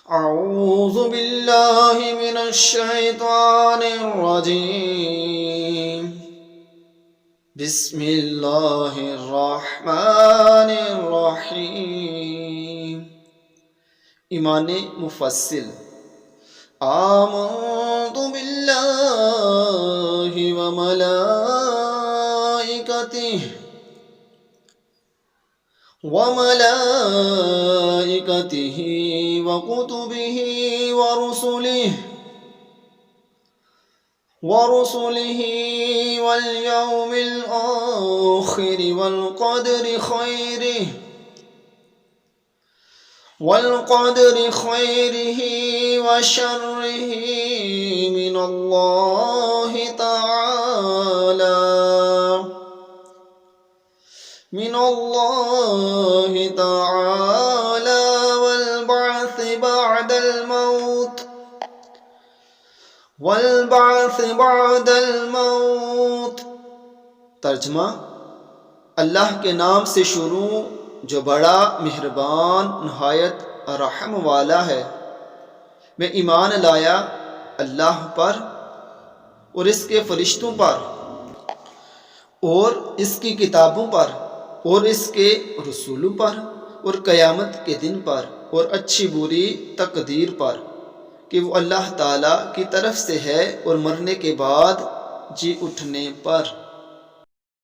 अऊज़ु बिल्लाहि मिनश शैतानिर रजीम। बिस्मिल्लाहिर रहमानिर रहीम। ईमाने मुफस्सिल। आमन्तु बिल्लाहि व मलाइकतिहि व कुतुबिहि व रुसुलिहि वल यौमिल आखिर वल क़द्रि खैरिहि व शर्रिहि मिनल्लाहि तआला वल बअस बअदल मौत। तर्जमा, अल्लाह के नाम से शुरू जो बड़ा मेहरबान नहायत रहम वाला है। मैं ईमान लाया अल्लाह पर और इसके फरिश्तों पर और इसकी किताबों पर और इसके रसूलों पर और क़यामत के दिन पर और अच्छी बुरी तकदीर पर कि वो अल्लाह ताला की तरफ से है और मरने के बाद जी उठने पर।